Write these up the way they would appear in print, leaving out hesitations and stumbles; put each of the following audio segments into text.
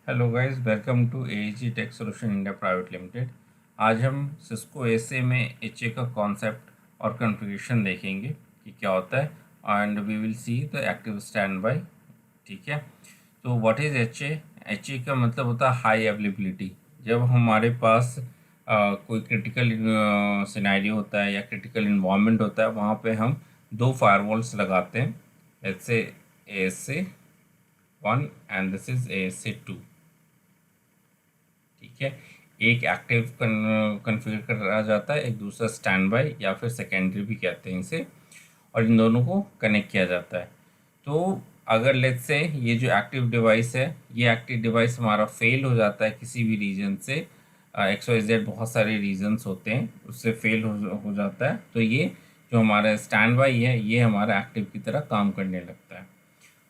Hello guys, welcome to AG tech solution India private limited. आज हम Cisco SA में HA का concept और कॉन्फ़िगरेशन देखेंगे कि क्या होता है and we will see the active standby. ठीक है, तो व्हाट इज़ एचए? एचए का मतलब होता है हाई अवेलेबिलिटी। जब हमारे पास कोई क्रिटिकल सिनेरियो होता है या क्रिटिकल इन्वायरमेंट होता है, वहाँ पे हम दो फायरवॉल्स लगाते हैं। Let's say ASA 1 and this is ASA 2। ठीक है, एक एक्टिव कन्फिगर करा जाता है, एक दूसरा स्टैंड बाय या फिर सेकेंडरी भी कहते हैं इसे, और इन दोनों को कनेक्ट किया जाता है। तो अगर लेट्स से ये जो एक्टिव डिवाइस है, ये एक्टिव डिवाइस हमारा फेल हो जाता है किसी भी रीजन से, एक्स वाई जेड बहुत सारे रीजन्स होते हैं, उससे फेल हो जाता है, तो ये जो हमारा स्टैंड बाय है ये हमारा एक्टिव की तरह काम करने लगता है।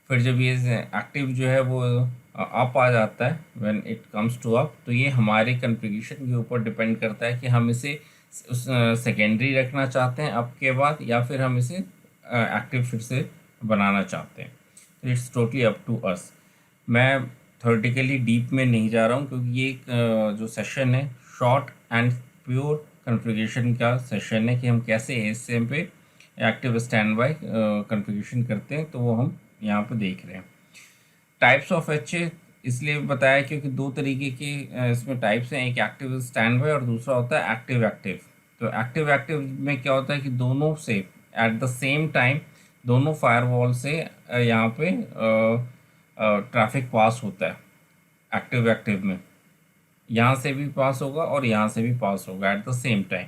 फिर जब ये एक्टिव जो है वो अप आ जाता है, when it comes to up, तो ये हमारे कॉन्फ़िगरेशन के ऊपर डिपेंड करता है कि हम इसे उस सेकेंडरी रखना चाहते हैं अप के बाद, या फिर हम इसे एक्टिव फिर से बनाना चाहते हैं। तो it's totally up to us. मैं थ्योरेटिकली डीप में नहीं जा रहा हूँ, क्योंकि ये एक जो सेशन है शॉर्ट एंड प्योर कॉन्फ़िगरेशन का सेशन है कि हम कैसे एएसएम पे एक्टिव स्टैंड बाय कॉन्फ़िगरेशन करते हैं, तो वो हम यहाँ पे देख रहे हैं। टाइप्स ऑफ एचए इसलिए बताया क्योंकि दो तरीके के इसमें टाइप्स हैं, एक एक्टिव स्टैंड बाय और दूसरा होता है एक्टिव एक्टिव। तो एक्टिव एक्टिव में क्या होता है कि दोनों से एट द सेम टाइम दोनों फायरवॉल से यहाँ पे ट्रैफिक पास होता है। एक्टिव एक्टिव में यहाँ से भी पास होगा और यहाँ से भी पास होगा एट द सेम टाइम।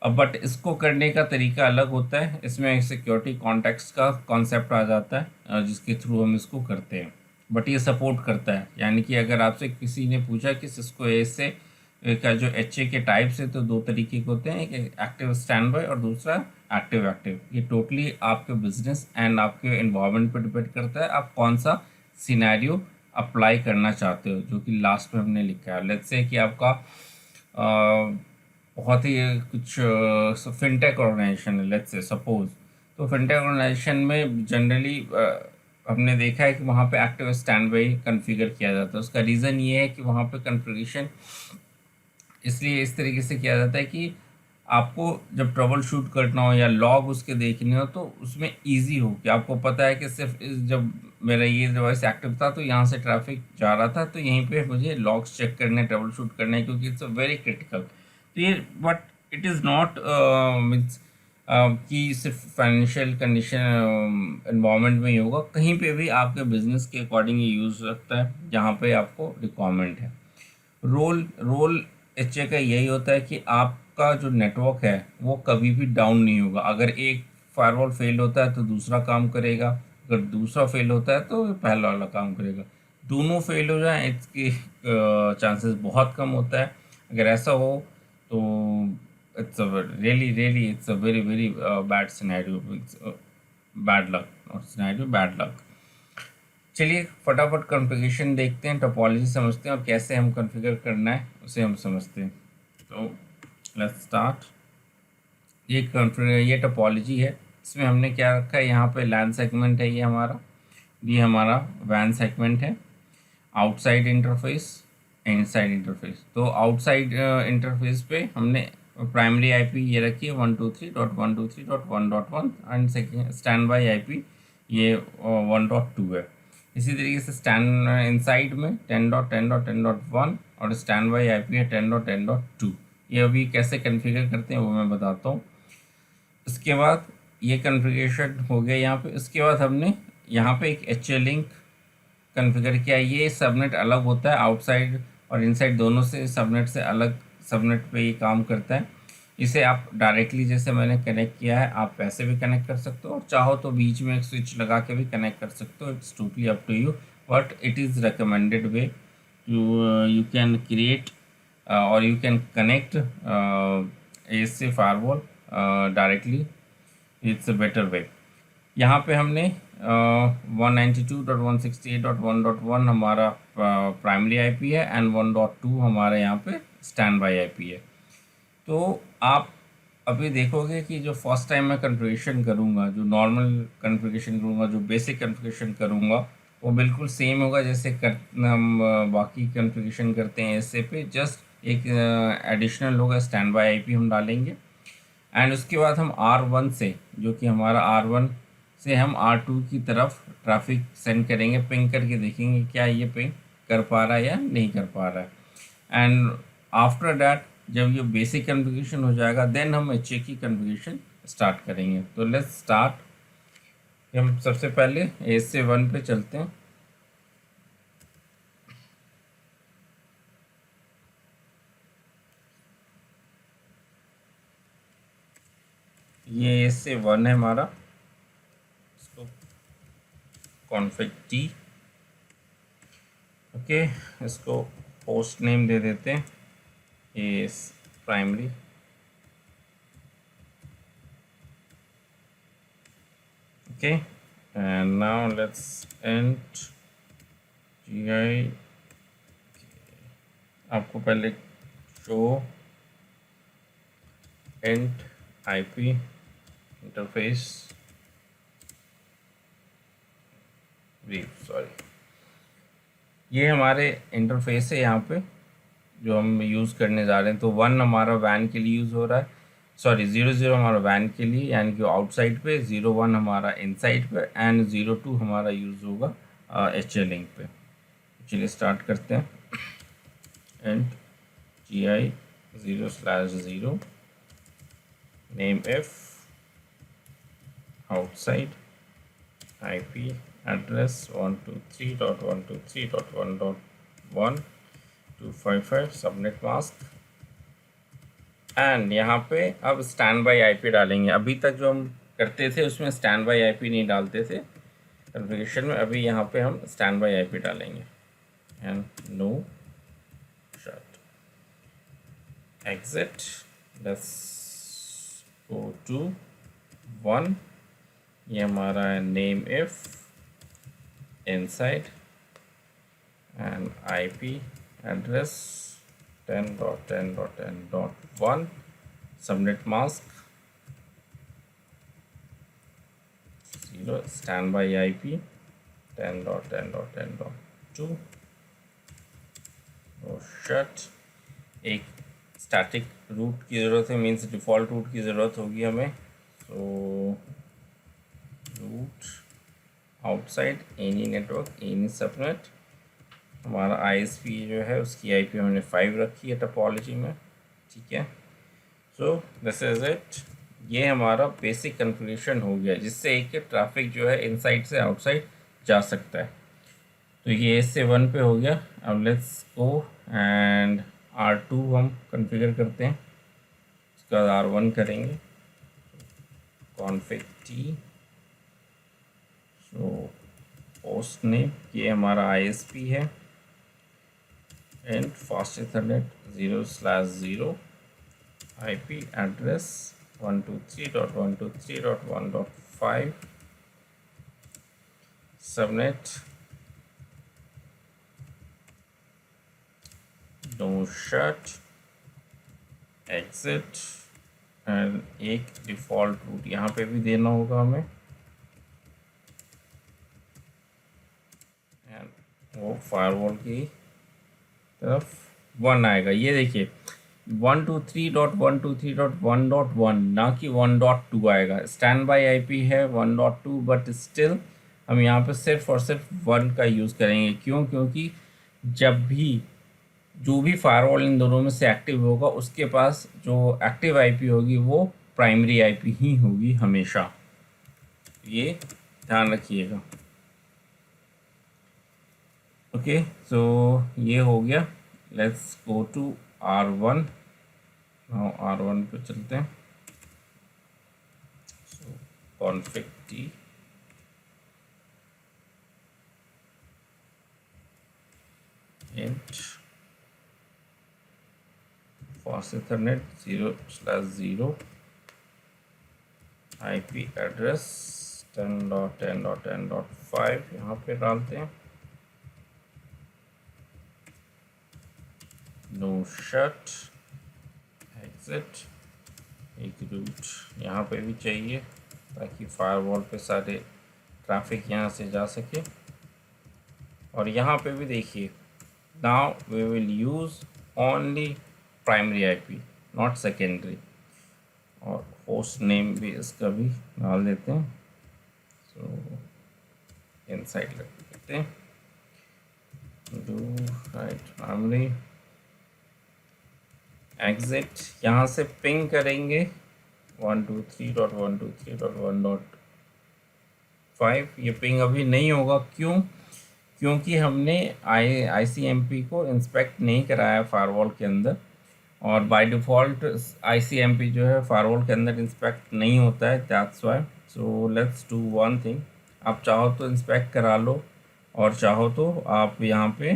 अब बट इसको करने का तरीका अलग होता है, इसमें एक सिक्योरिटी कॉन्टेक्स्ट का कॉन्सेप्ट आ जाता है जिसके थ्रू हम इसको करते हैं। बट ये सपोर्ट करता है, यानी कि अगर आपसे किसी ने पूछा कि सिस्को एएसए का जो एचए के टाइप्स है, तो दो तरीके के होते हैं, एक एक्टिव स्टैंड बाय और दूसरा एक्टिव एक्टिव। ये टोटली आपके बिजनेस एंड आपके एनवायरनमेंट पर डिपेंड करता है, आप कौन सा सिनेरियो अप्लाई करना चाहते हो, जो कि लास्ट में हमने लिखा है। लेट्स से कि आपका बहुत ही कुछ फिनटेक ऑर्गेनाइजेशन है, लेट्स से सपोज, तो फिनटेक ऑर्गेनाइजेशन में जनरली हमने देखा है कि वहाँ पे एक्टिव स्टैंड बाय कॉन्फ़िगर किया जाता है। उसका रीज़न ये है कि वहाँ पे कॉन्फ़िगरेशन इसलिए इस तरीके से किया जाता है कि आपको जब ट्रबल शूट करना हो या लॉग उसके देखने हो, तो उसमें इजी हो कि आपको पता है कि सिर्फ जब मेरा ये डिवाइस एक्टिव था तो यहाँ से ट्रैफिक जा रहा था, तो यहीं पे मुझे लॉग्स चेक करने, ट्रबल शूट करना है, क्योंकि इट्स अ वेरी क्रिटिकल। तो ये but it is not means कि सिर्फ फाइनेंशियल कंडीशन इन्वायरमेंट में ही होगा, कहीं पे भी आपके बिजनेस के अकॉर्डिंग ये यूज़ हो सकता है जहाँ पे आपको रिक्वायरमेंट है। रोल रोल एचए का यही होता है कि आपका जो नेटवर्क है वो कभी भी डाउन नहीं होगा। अगर एक फायरवॉल फेल होता है तो दूसरा काम करेगा, अगर दूसरा फेल होता है तो पहला वाला काम करेगा। दोनों फेल हो जाए इसके चांसेस बहुत कम होता है। अगर ऐसा हो तो it's a really really it's a very very bad scenario, bad luck, और सिनेरियो बैड लक। चलिए फटाफट कॉन्फ़िगरेशन देखते हैं, टोपोलॉजी समझते हैं और कैसे हम कॉन्फ़िगर करना है उसे हम समझते हैं। तो लेट्स स्टार्ट। ये टोपोलॉजी है, इसमें हमने क्या रखा है, यहाँ पे लैन सेगमेंट है, ये हमारा वैन सेगमेंट है। Outside interface, inside interface. तो आउटसाइड इंटरफेस पे हमने प्राइमरी आईपी ये रखी है 123.123.1.1 and second stand by IP ये 1.2 है। इसी तरीके से स्टैंड इनसाइड में 10.10.10.1 और स्टैंड बाई आईपी है 10.10.2। ये अभी कैसे कॉन्फ़िगर करते हैं वो मैं बताता हूँ। इसके बाद ये कॉन्फ़िगरेशन हो गया यहाँ पे। इसके बाद हमने यहाँ पे एक एच लिंक कॉन्फ़िगर किया। ये सबनेट अलग होता है, आउटसाइड और इनसाइड दोनों से सबनेट से अलग सबनेट पे ये काम करता है। इसे आप डायरेक्टली जैसे मैंने कनेक्ट किया है, आप वैसे भी कनेक्ट कर सकते हो, और चाहो तो बीच में एक स्विच लगा के भी कनेक्ट कर सकते हो। It's totally up to you, but it is recommended way you can create और you can connect ASA firewall directly. It's a better way. यहाँ पे हमने 192.168.1.1 हमारा प्राइमरी आईपी है एंड 1.2 हमारे यहाँ पे स्टैंड बाई आईपी है। तो आप अभी देखोगे कि जो फर्स्ट टाइम मैं कॉन्फ़िगरेशन करूँगा, जो नॉर्मल कॉन्फ़िगरेशन करूँगा, जो बेसिक कॉन्फ़िगरेशन करूँगा, वो बिल्कुल सेम होगा जैसे हम बाकी कॉन्फ़िगरेशन करते हैं ऐसे पे, जस्ट एक एडिशनल होगा स्टैंड बाय आईपी हम डालेंगे। एंड उसके बाद हम R1 से, जो कि हमारा R1 से हम R2 की तरफ ट्रैफिक सेंड करेंगे, पिंग करके देखेंगे क्या ये पिंग कर पा रहा है या नहीं कर पा रहा है। एंड आफ्टर दैट जब ये बेसिक कॉन्फ़िगरेशन हो जाएगा देन हम HA की कॉन्फ़िगरेशन स्टार्ट करेंगे। तो लेट्स स्टार्ट। हम सबसे पहले HA1 पे चलते हैं। ये HA1 है हमारा, इसको कॉन्फ़िग टी, ओके, इसको होस्ट नेम दे देते हैं S primary, okay. And now let's ant GI, आपको पहले शो एंट IP इंटरफेस सॉरी, ये हमारे इंटरफेस है यहाँ पे जो हम यूज़ करने जा रहे हैं। तो 1 हमारा वैन के लिए यूज़ हो रहा है, सॉरी 0 हमारा वैन के लिए यानी कि आउटसाइड पे, 0 1 हमारा इनसाइड पे, एंड 0 2 हमारा यूज़ होगा HA लिंक पे। चलिए स्टार्ट करते हैं। And GI 0/0 name F outside IP address 123.123.1.1 255 subnet mask. And यहाँ पे अब स्टैंड बाई IP डालेंगे। अभी तक जो हम करते थे उसमें स्टैंड बाई IP नहीं डालते थे कॉन्फ़िगरेशन में, अभी यहाँ पे हम स्टैंड बाई IP डालेंगे। And no shut exit, let's go to 1, ये हमारा है name if inside and IP address 10.10.10.1 subnet mask 0 standby IP 10.10.10.2 shut. एक स्टैटिक रूट की ज़रूरत है, मीन्स डिफ़ॉल्ट रूट की ज़रूरत होगी हमें। So route outside any network any subnet, हमारा ISP जो है उसकी IP हमने 5 रखी है टोपोलॉजी में, ठीक है। सो दिस इज़ इट, ये हमारा बेसिक कॉन्फ़िगरेशन हो गया जिससे एक ट्रैफिक जो है इनसाइड से आउटसाइड जा सकता है। तो ये HA1 पे हो गया। अब लेट्स गो एंड R2 हम कॉन्फ़िगर करते हैं, उसके बाद R1 करेंगे config t. So host name ये हमारा ISP है and fast Ethernet 0/0 IP address 123.123.1.5 subnet no shut exit, and एक डिफ़ॉल्ट रूट यहाँ पे भी देना होगा हमें, एंड वो फायरवॉल की तरफ 1 आएगा। ये देखिए 123.123.1.1 ना कि 1.2 आएगा। स्टैंड बाई IP है 1.2, बट स्टिल हम यहाँ पे सिर्फ और सिर्फ 1 का यूज़ करेंगे। क्यों? क्योंकि जब भी जो भी फायरवॉल इन दोनों में से एक्टिव होगा उसके पास जो एक्टिव IP होगी वो प्राइमरी IP ही होगी हमेशा, ये ध्यान रखिएगा। ओके, सो ये हो गया। Let's go to R1। Now R1 पे चलते हैं। So config t int fast Ethernet 0/0 IP address 10.10.10.5 यहाँ पे डालते हैं। नो शट एग्जिट, एक रूट यहाँ पे भी चाहिए ताकि फायरवॉल पे सारे ट्रैफिक यहाँ से जा सके। और यहाँ पे भी देखिए, now we will use only primary IP, not secondary. और होस्ट नेम भी इसका भी डाल देते हैं, सो इनसाइड लग देते हैं, डू राइट प्राइमरी एग्जिट। यहाँ से पिंग करेंगे 123.123.1.5। ये पिंग अभी नहीं होगा, क्यों? क्योंकि हमने ICMP को इंस्पेक्ट नहीं कराया फायरवॉल के अंदर, और बाय डिफ़ॉल्ट ICMP जो है फायरवॉल के अंदर इंस्पेक्ट नहीं होता है, that's why. So let's do one thing, आप चाहो तो इंस्पेक्ट करा लो, और चाहो तो आप यहाँ पे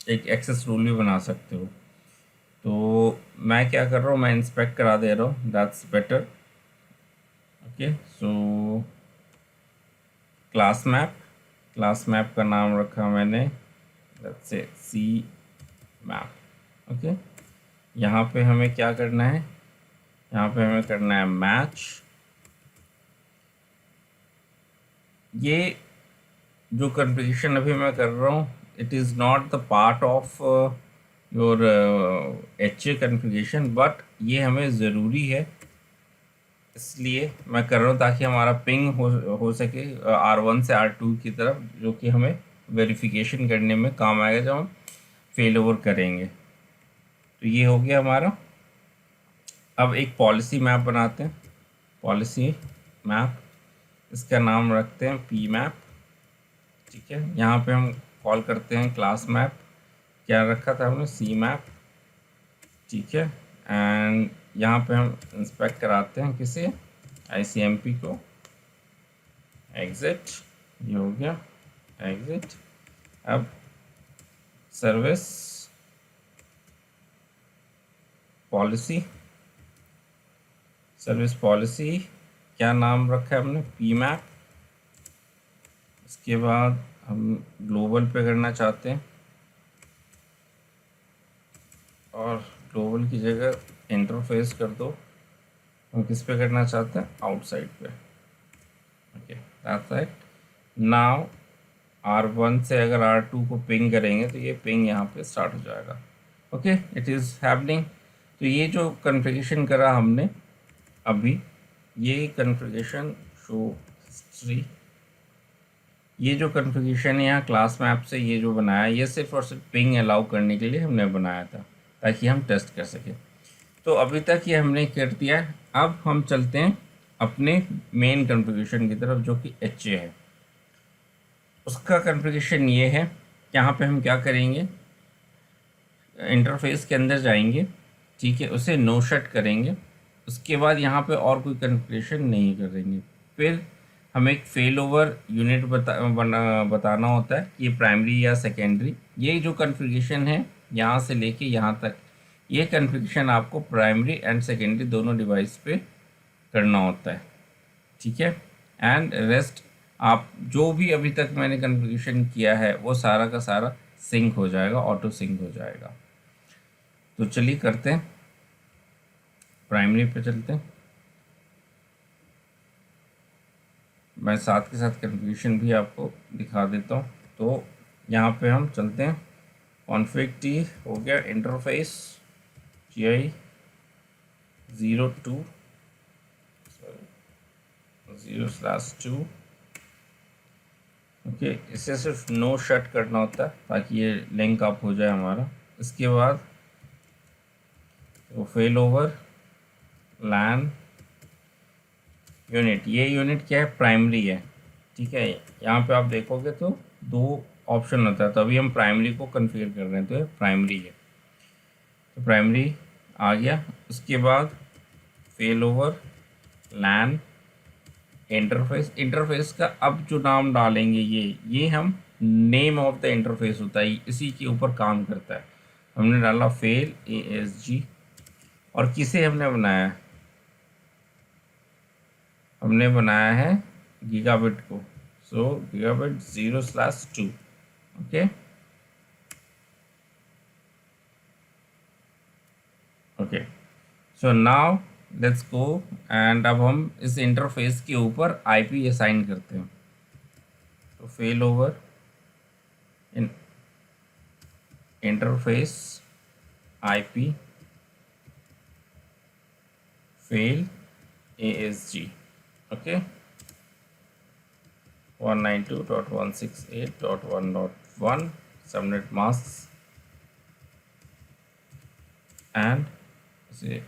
एक एक्सेस रूल भी बना सकते हो। तो मैं क्या कर रहा हूँ, मैं इंस्पेक्ट करा दे रहा हूँ, that's better. Okay, so class map का नाम रखा मैंने, let's say C map. Okay, यहाँ पे हमें क्या करना है, यहाँ पे हमें करना है मैच। ये जो कन्फिगरेशन अभी मैं कर रहा हूँ, it is not the part of your HA configuration, but ये हमें ज़रूरी है, इसलिए मैं कर रहा हूँ ताकि हमारा पिंग हो सके R1 से R2 की तरफ, जो कि हमें वेरिफिकेशन करने में काम आएगा जब हम फेल ओवर करेंगे। तो ये हो गया हमारा। अब एक पॉलिसी मैप बनाते हैं, पॉलिसी मैप, इसका नाम रखते हैं पी मैप। ठीक है, यहाँ पे हम कॉल करते हैं क्लास मैप, क्या रखा था हमने, सी मैप। ठीक है, एंड यहाँ पे हम इंस्पेक्ट कराते हैं किसे, ICMP को, एग्जिट। ये हो गया एग्जिट। अब सर्विस पॉलिसी क्या नाम रखा है हमने, पी मैप। इसके बाद हम ग्लोबल पे करना चाहते हैं, और ग्लोबल की जगह इंटरफेस कर दो। हम किस पे करना चाहते हैं, आउटसाइड पे। Okay, that's right. Now R1 से अगर R2 को पिंग करेंगे तो ये पिंग यहाँ पे स्टार्ट हो जाएगा। Okay, it is happening. तो ये जो कन्फिगरेशन करा हमने अभी, ये कन्फिगरेशन शो हिस्ट्री, ये जो कन्फिगरेशन है यहाँ क्लास मैप से ये जो बनाया, ये सिर्फ और सिर्फ पिंग अलाउ करने के लिए हमने बनाया था, ताकि हम टेस्ट कर सकें। तो अभी तक ये हमने कर दिया है। अब हम चलते हैं अपने मेन कन्फिगरेशन की तरफ, जो कि HA है। उसका कन्फिगरेशन ये है, यहाँ पे हम क्या करेंगे, इंटरफेस के अंदर जाएंगे, ठीक है, उसे नो शट करेंगे। उसके बाद यहाँ पे और कोई कन्फिगरेशन नहीं करेंगे। फिर हमें एक फेल ओवर यूनिट बताना होता है कि ये प्राइमरी या सेकेंडरी। ये जो कन्फिगरेशन है यहाँ से लेके यहाँ तक, ये कन्फिगरेशन आपको प्राइमरी एंड सेकेंडरी दोनों डिवाइस पे करना होता है। ठीक है, एंड रेस्ट आप जो भी अभी तक मैंने कन्फिगरेशन किया है वो सारा का सारा सिंक हो जाएगा, ऑटो सिंक हो जाएगा। तो चलिए करते हैं, प्राइमरी पे चलते हैं। मैं साथ के साथ कन्फिगरेशन भी आपको दिखा देता हूँ। तो यहाँ पे हम चलते हैं, कॉन्फ़िग T हो गया, इंटरफेस GI 0/2। ओके, इसे सिर्फ नो शट करना होता है ताकि ये लिंक अप हो जाए हमारा। इसके बाद तो फेल ओवर लैन यूनिट, ये यूनिट क्या है, प्राइमरी है। ठीक है, यहाँ पे आप देखोगे तो दो ऑप्शन होता है, तो अभी हम प्राइमरी को कन्फिगर कर रहे हैं, तो ये प्राइमरी है, तो प्राइमरी आ गया। उसके बाद फेल ओवर लैन इंटरफेस का अब जो नाम डालेंगे, ये हम नेम ऑफ द इंटरफेस होता है, इसी के ऊपर काम करता है। हमने डाला फेल ASG, और किसे हमने बनाया, हमने बनाया है गीगाबिट को, so gigabit 0/2। Okay, okay, so now let's go, and अब हम इस इंटरफेस के ऊपर IP असाइन करते हैं। तो fail over interface IP fail ASG. Okay, 192.168.1.1 subnet masks and इसे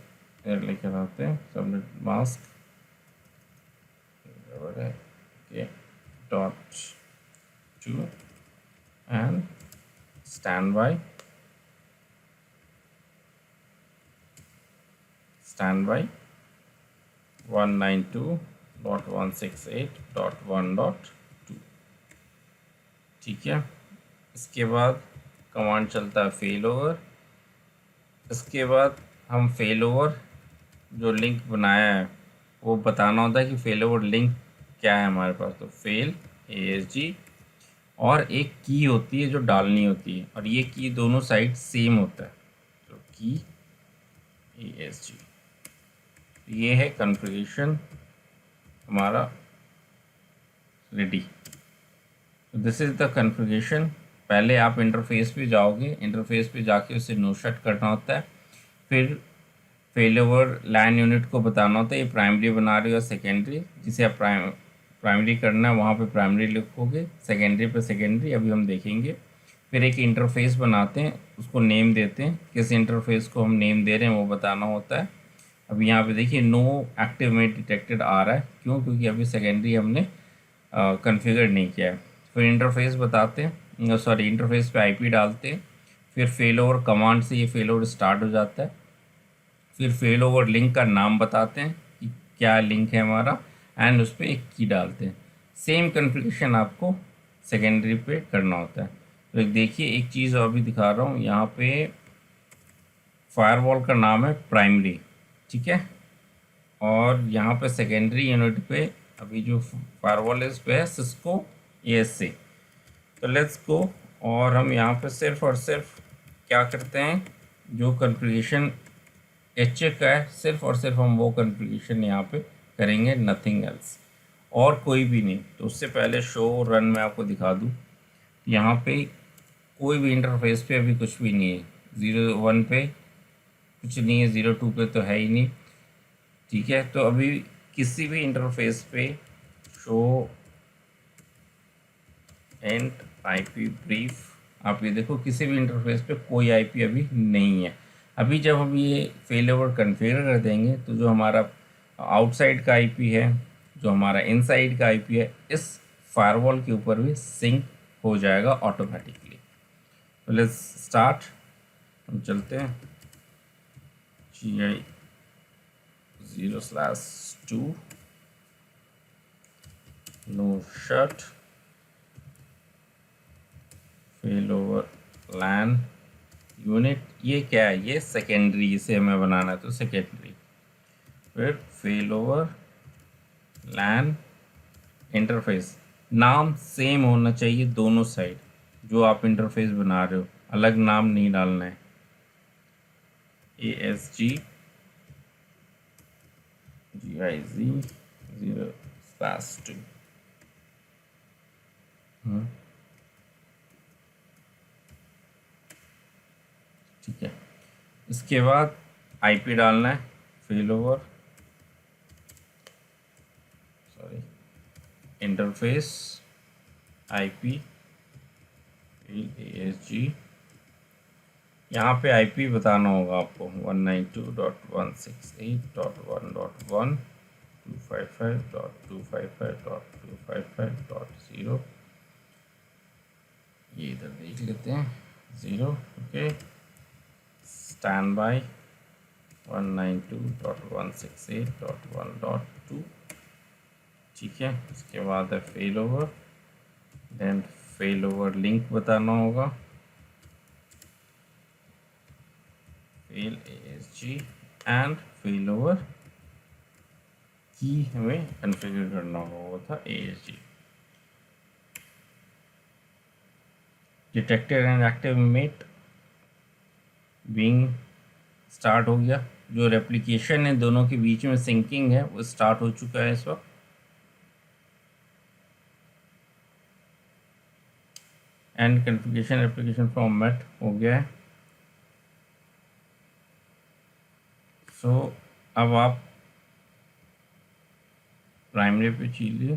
लेकर आते हैं subnet mask dot 2 and standby 192.168.1.2। ठीक है, इसके बाद कमांड चलता है फेल ओवर। इसके बाद हम फेल ओवर जो लिंक बनाया है वो बताना होता है कि फेल ओवर लिंक क्या है हमारे पास। तो फेल ASG और एक की होती है जो डालनी होती है, और ये की दोनों साइड सेम होता है। तो की ASG, ये है कॉन्फ़िगरेशन हमारा ready. This is the configuration. पहले आप इंटरफेस पे जाओगे, इंटरफेस पे जाके उसे नो शट करना होता है, फिर फेल ओवर लैन यूनिट को बताना होता है ये प्राइमरी बना रही हो या सेकेंडरी। जिसे आप प्राइमरी करना है वहाँ पे प्राइमरी लिखोगे, सेकेंडरी पे सेकेंडरी, अभी हम देखेंगे। फिर एक इंटरफेस बनाते हैं, उसको नेम देते हैं, किस इंटरफेस को हम नेम दे रहे हैं वो बताना होता है। अब यहाँ पे देखिए नो एक्टिव मेट डिटेक्टेड आ रहा है, क्यों? क्योंकि अभी सेकेंडरी हमने कॉन्फ़िगर नहीं किया है। फिर इंटरफेस बताते हैं, सॉरी इंटरफेस पे IP डालते हैं, फिर फेल ओवर कमांड से ये फेल ओवर स्टार्ट हो जाता है। फिर फेल ओवर लिंक का नाम बताते हैं कि क्या लिंक है हमारा, एंड उस पर एक की डालते हैं। सेम कॉन्फ़िगरेशन आपको सेकेंडरी पे करना होता है। तो देखिए एक चीज़ और भी दिखा रहा हूँ, यहाँ पे फायरवॉल का नाम है प्राइमरी, ठीक है, और यहाँ पे सेकेंडरी यूनिट पे अभी जो फायरवॉल है इस पे है सिस्को ASA। तो लेट्स गो, और हम यहाँ पे सिर्फ और सिर्फ क्या करते हैं, जो कॉन्फ़िगरेशन HA का है सिर्फ और सिर्फ हम वो कॉन्फ़िगरेशन यहाँ पे करेंगे, नथिंग एल्स, और कोई भी नहीं। तो उससे पहले शो रन में आपको दिखा दूँ, यहाँ पे कोई भी इंटरफेस पे अभी कुछ भी नहीं है। 0.1 पे कुछ नहीं है, 0.2 पे तो है ही नहीं, ठीक है। तो अभी किसी भी इंटरफेस पे शो एंड IP ब्रीफ, आप ये देखो किसी भी इंटरफेस पे कोई IP अभी नहीं है। अभी जब हम ये फेल ओवर कन्फिगर कर देंगे तो जो हमारा आउटसाइड का IP है, जो हमारा इनसाइड का IP है, इस फायरवॉल के ऊपर भी सिंक हो जाएगा ऑटोमेटिकली। तो लेट्स स्टार्ट, हम चलते हैं GI 0/2 no shut fail over LAN unit. ये क्या है? ये सेकेंडरी, इसे हमें बनाना है तो सेकेंडरी। फिर फेल ओवर लैन इंटरफेस, नाम सेम होना चाहिए दोनों साइड। जो आप इंटरफेस बना रहे हो अलग नाम नहीं डालना है। ASG GIZ 0/2। ठीक है, इसके बाद IP डालना है, fail over sorry interface IP ASG। यहाँ पे IP बताना होगा आपको 192.168.1.1 255.255.255.0। ये इधर देख लेते हैं 0। Okay, standby 192.168.1.2। ठीक है, इसके बाद है fail over, then fail over link बताना होगा, fail ASG, and fail over की हमें कॉन्फ़िगर करना होगा, वो था ASG। Detected and active mate being start हो गया। जो रेप्लिकेशन है दोनों के बीच में सिंकिंग है वो स्टार्ट हो चुका है इस वक्त। एंड कॉन्फ़िगरेशन एप्लीकेशन फॉर्मेट हो गया है। सो अब आप प्राइमरी पे चलिए,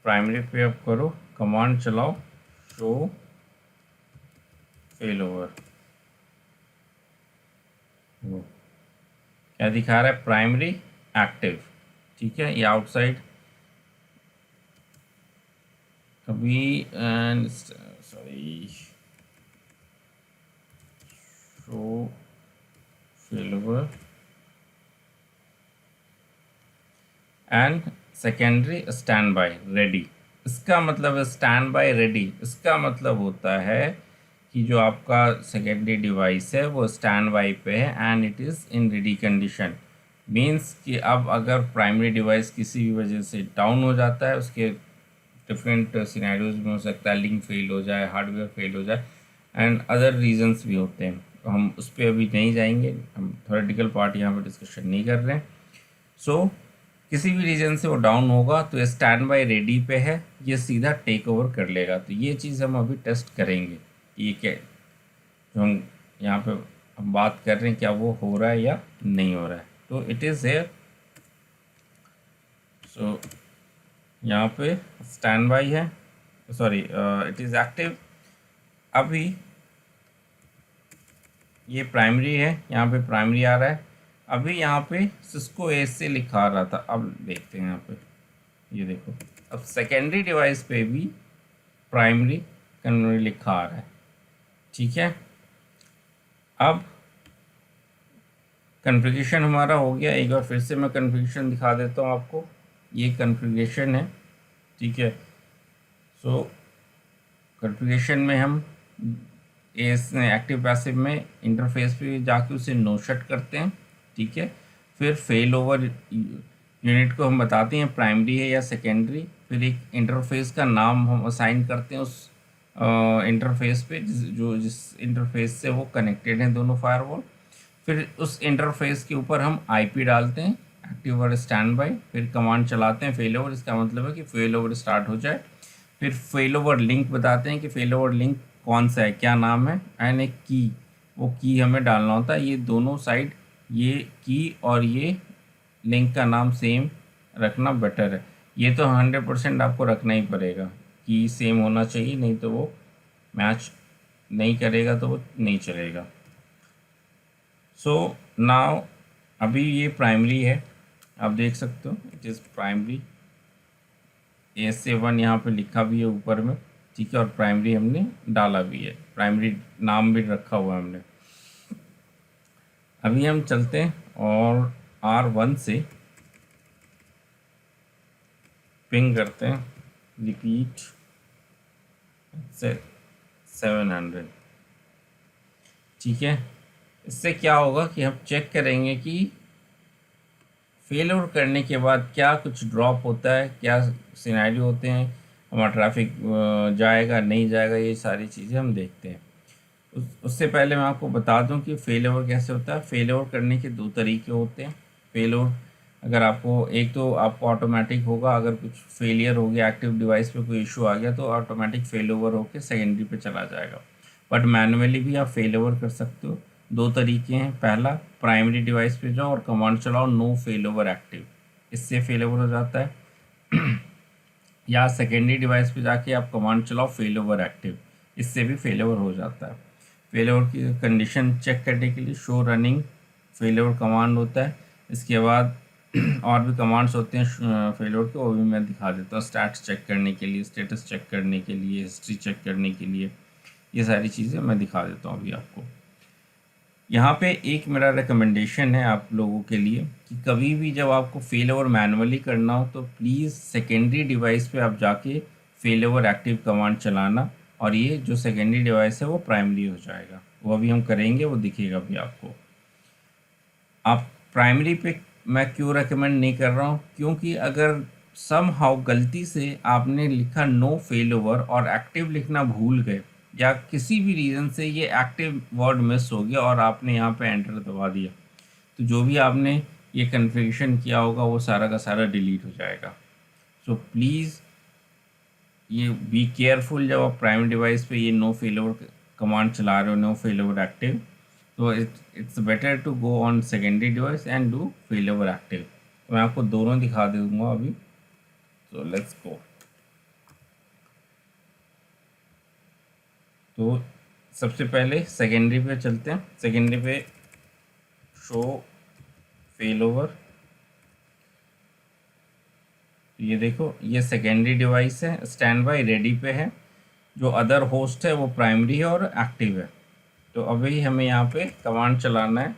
प्राइमरी पे अब करो कमांड चलाओ शो फेल ओवर। क्या दिखा रहा है? Primary active. ठीक है, ये आउटसाइड अभी and sorry show fail over and secondary stand by ready. इसका मतलब है स्टैंड बाय रेडी, इसका मतलब होता है कि जो आपका सेकेंडरी डिवाइस है वो स्टैंड बाय पे है and it is in ready condition. Means कि अब अगर प्राइमरी डिवाइस किसी भी वजह से डाउन हो जाता है, उसके डिफरेंट सिनेरियोज में हो सकता है, लिंक फेल हो जाए, हार्डवेयर फेल हो जाए एंड अदर रीजंस भी होते हैं, तो हम उस पर अभी नहीं जाएंगे, हम थ्योरेटिकल पार्ट यहाँ पर डिस्कशन नहीं कर रहे हैं। सो किसी भी रीजन से वो डाउन होगा तो ये स्टैंड बाय रेडी पे है, ये सीधा टेक ओवर कर लेगा। तो ये चीज़ हम अभी टेस्ट करेंगे, ये क्या जो हम यहाँ पे हम बात कर रहे हैं क्या वो हो रहा है या नहीं हो रहा है। तो इट इज़ हेयर, सो यहाँ पे स्टैंड बाय है, सॉरी इट इज़ एक्टिव। अभी ये प्राइमरी है, यहाँ पे प्राइमरी आ रहा है। अभी यहाँ पे सिस्को एस से लिखा आ रहा था, अब देखते हैं यहाँ पे, ये देखो अब सेकेंडरी डिवाइस पे भी प्राइमरी कन्वर्जन लिखा आ रहा है। ठीक है, अब कॉन्फ़िगरेशन हमारा हो गया। एक बार फिर से मैं कॉन्फ़िगरेशन दिखा देता हूँ आपको, ये कॉन्फ़िगरेशन है। ठीक है, सो कॉन्फ़िगरेशन में हम इस एक्टिव पैसिव में इंटरफेस पे जाके उसे नो शट करते हैं। ठीक है, फिर फेल ओवर यूनिट को हम बताते हैं प्राइमरी है या सेकेंडरी, फिर एक इंटरफेस का नाम हम असाइन करते हैं उस इंटरफेस पे जिस इंटरफेस से वो कनेक्टेड हैं दोनों फायरवॉल। फिर उस इंटरफेस के ऊपर हम आईपी डालते हैं एक्टिव और स्टैंड बाय, फिर कमांड चलाते हैं फेल ओवर, इसका मतलब है कि फेल ओवर स्टार्ट हो जाए। फिर फेल ओवर लिंक बताते हैं कि फेल ओवर लिंक कौन सा है, क्या नाम है, एंड एक की, वो की हमें डालना होता है। ये दोनों साइड, ये की और ये लिंक का नाम सेम रखना बेटर है। ये तो 100% आपको रखना ही पड़ेगा, की सेम होना चाहिए, नहीं तो वो मैच नहीं करेगा, तो वो नहीं चलेगा। सो नाउ अभी ये प्राइमरी है, आप देख सकते हो इट इज़ प्राइमरी, ASA1 यहाँ पे लिखा भी है ऊपर में। ठीक है, और प्राइमरी हमने डाला भी है, प्राइमरी नाम भी रखा हुआ है हमने। अभी हम चलते हैं और R1 से पिंग करते हैं रिपीट 700। ठीक है, इससे क्या होगा कि हम चेक करेंगे कि फेल ओवर करने के बाद क्या कुछ ड्रॉप होता है, क्या सिनेरियो होते हैं, हमारा ट्रैफिक जाएगा नहीं जाएगा, ये सारी चीज़ें हम देखते हैं। उससे पहले मैं आपको बता दूं कि फेल ओवर कैसे होता है। फेल ओवर करने के दो तरीके होते हैं। फेल ओवर अगर आपको, एक तो आपको ऑटोमेटिक होगा, अगर कुछ फेलियर हो गया, एक्टिव डिवाइस पे कोई इशू आ गया तो ऑटोमेटिक फेल ओवर होकर सेकेंडरी पे चला जाएगा। बट मैनुअली भी आप फेल ओवर कर सकते हो। दो तरीके हैं, पहला प्राइमरी डिवाइस पे जाओ और कमांड चलाओ नो फेल ओवर एक्टिव, इससे फेल ओवर हो जाता है। या सेकेंडरी डिवाइस पे जाके आप कमांड चलाओ फेल ओवर एक्टिव, इससे भी फेल ओवर हो जाता है। फेल ओवर की कंडीशन चेक करने के लिए show running fail over command होता है। इसके बाद और भी कमांड्स होते हैं फेल ओवर के, वो भी मैं दिखा देता हूँ। स्टैट्स चेक करने के लिए, स्टेटस चेक करने के लिए, हिस्ट्री चेक करने के लिए, ये सारी चीज़ें मैं दिखा देता हूँ अभी आपको। यहाँ पे एक मेरा रिकमेंडेशन है आप लोगों के लिए कि कभी भी जब आपको फेल ओवर मैनुअली करना हो तो प्लीज़ सेकेंडरी डिवाइस पे आप जाके फेल ओवर एक्टिव कमांड चलाना, और ये जो सेकेंडरी डिवाइस है वो प्राइमरी हो जाएगा। वो अभी हम करेंगे, वो दिखेगा भी आपको। आप प्राइमरी पे मैं क्यों रेकमेंड नहीं कर रहा हूँ, क्योंकि अगर सम हाउ गलती से आपने लिखा नो फेल ओवर और एक्टिव लिखना भूल गए, या किसी भी रीज़न से ये एक्टिव वर्ड मिस हो गया और आपने यहाँ पे एंटर दबा दिया, तो जो भी आपने ये कन्फिग्रेशन किया होगा वो सारा का सारा डिलीट हो जाएगा। सो प्लीज़ ये बी केयरफुल, जब आप प्राइमरी डिवाइस पे ये नो फेलोवर कमांड चला रहे हो, नो फेलोवर एक्टिव, तो it's better to go on secondary device and do failover active. तो मैं आपको दोनों दिखा दूंगा अभी। तो लेट्स गो। तो सबसे पहले सेकेंडरी पे चलते हैं। सेकेंडरी पे शो फेलोवर, ये देखो ये सेकेंडरी डिवाइस है, स्टैंड बाई रेडी पे है। जो अदर होस्ट है वो प्राइमरी है और एक्टिव है। तो अभी हमें यहाँ पे कमांड चलाना है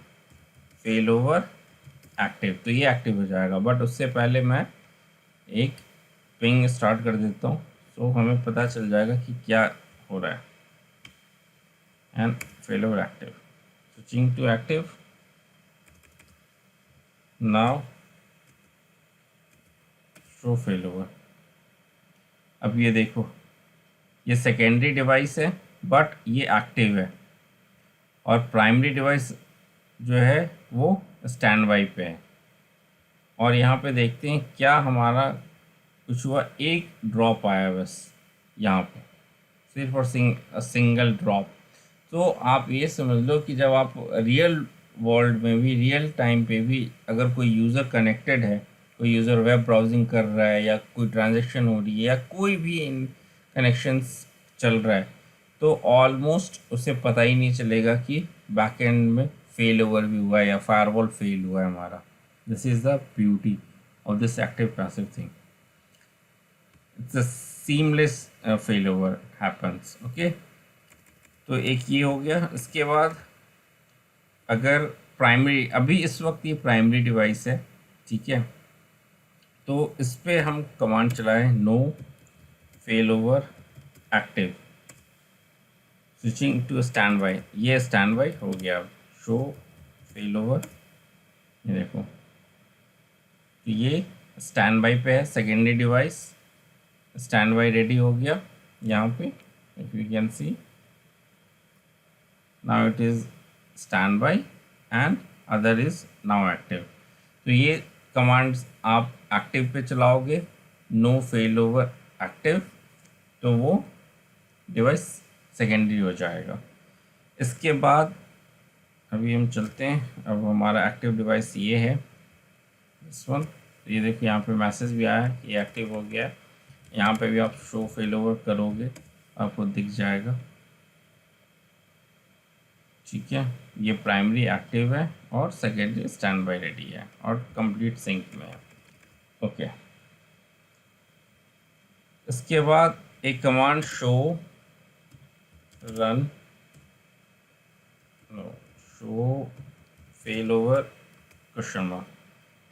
फेल ओवर एक्टिव, तो ये एक्टिव हो जाएगा। बट उससे पहले मैं एक पिंग स्टार्ट कर देता हूँ, तो हमें पता चल जाएगा कि क्या हो रहा है। And fail over active, switching to active now, show fail over. अब ये देखो ये सेकेंडरी डिवाइस है बट ये एक्टिव है, और प्राइमरी डिवाइस जो है वो स्टैंड बाई पे है। और यहाँ पे देखते हैं क्या हमारा कुछ हुआ, एक ड्रॉप आया बस यहाँ पे, सिर्फ और सिंगल ड्रॉप। तो आप ये समझ लो कि जब आप रियल वर्ल्ड में भी, रियल टाइम पे भी अगर कोई यूज़र कनेक्टेड है, कोई यूज़र वेब ब्राउजिंग कर रहा है या कोई ट्रांजैक्शन हो रही है या कोई भी इन कनेक्शंस चल रहा है, तो ऑलमोस्ट उसे पता ही नहीं चलेगा कि बैकएंड में फेल ओवर भी हुआ है या फायरवॉल फेल हुआ है हमारा। This is the beauty of this active passive thing. It's a seamless fail over happens. Okay, तो एक ये हो गया। इसके बाद अगर प्राइमरी, अभी इस वक्त ये प्राइमरी डिवाइस है, ठीक है, तो इस पर हम कमांड चलाएं no fail over active, switching to standby. ये स्टैंड बाई हो गया। अब शो फेल ओवर, ये देखो तो ये स्टैंड बाई पे है, secondary device stand by ready हो गया यहाँ पे। If you can see now it is stand by and other is now active. तो ये कमांड्स आप एक्टिव पे चलाओगे, नो फेल ओवर एक्टिव, तो वो डिवाइस सेकेंडरी हो जाएगा। इसके बाद अभी हम चलते हैं, अब हमारा एक्टिव डिवाइस ये है, दिस वन। तो ये देखिए यहाँ पे मैसेज भी आया है, ये एक्टिव हो गया है। यहाँ पे भी आप शो फेल ओवर करोगे आपको दिख जाएगा, ठीक है। ये प्राइमरी एक्टिव है और सेकेंडरी स्टैंड बाई रेडी है और कंप्लीट सिंक में है। ओके, इसके बाद एक command show run, no show fail over question mark.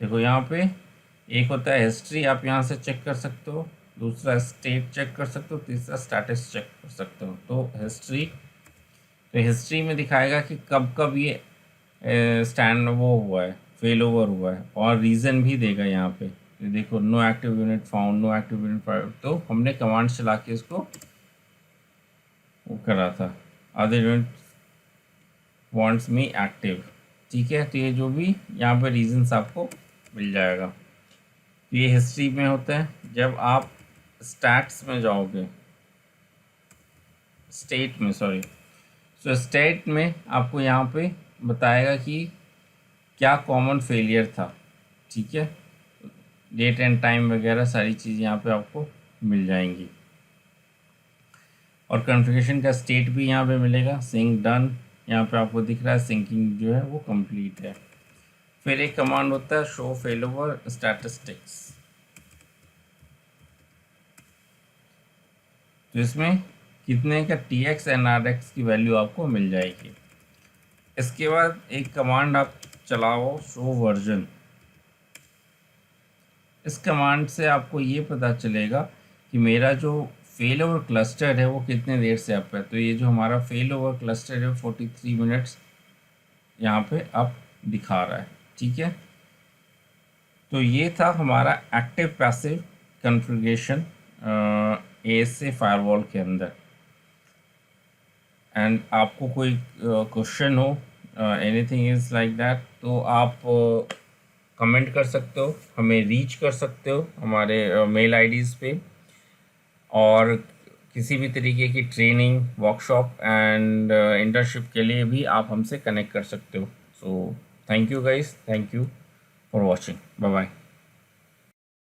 देखो यहाँ पे एक होता है हिस्ट्री, आप यहाँ से चेक कर सकते हो, दूसरा स्टेट चेक कर सकते हो, तीसरा स्टेटस चेक कर सकते हो। तो हिस्ट्री, तो हिस्ट्री में दिखाएगा कि कब कब ये स्टैंड वो हुआ है, फेल ओवर हुआ है, और रीज़न भी देगा यहाँ पे। तो देखो no active unit found, no active unit found, तो हमने कमांड चला के इसको वो करा था, other unit wants me active, ठीक है। तो ये जो भी यहाँ पे रीजंस आपको मिल जाएगा। तो ये हिस्ट्री में होता है। जब आप स्टैट्स में जाओगे, स्टेट में, सॉरी, तो स्टेट में आपको यहाँ पे बताएगा कि क्या कॉमन फेलियर था, ठीक है। डेट एंड टाइम वगैरह सारी चीज़ यहाँ पे आपको मिल जाएंगी, और कॉन्फ़िगरेशन का स्टेट भी यहाँ पे मिलेगा। सिंक डन, यहाँ पे आपको दिख रहा है सिंकिंग जो है वो कंप्लीट है। फिर एक कमांड होता है शो फेल ओवर स्टैटिस्टिक्स, तो इसमें कितने का TX एंड RX की वैल्यू आपको मिल जाएगी। इसके बाद एक कमांड आप चलाओ शो वर्जन। इस कमांड से आपको ये पता चलेगा कि मेरा जो फेल ओवर क्लस्टर है वो कितने देर से अप है। तो ये जो हमारा फेल ओवर क्लस्टर है 43 मिनट्स यहाँ पे अप दिखा रहा है, ठीक है। तो ये था हमारा active passive configuration ASA firewall के अंदर। एंड आपको कोई क्वेश्चन हो, एनीथिंग इज़ लाइक दैट, तो आप कमेंट कर सकते हो, हमें रीच कर सकते हो हमारे मेल IDs पे। और किसी भी तरीके की ट्रेनिंग, वर्कशॉप एंड इंटर्नशिप के लिए भी आप हमसे कनेक्ट कर सकते हो। So thank you guys, thank you for watching, bye bye.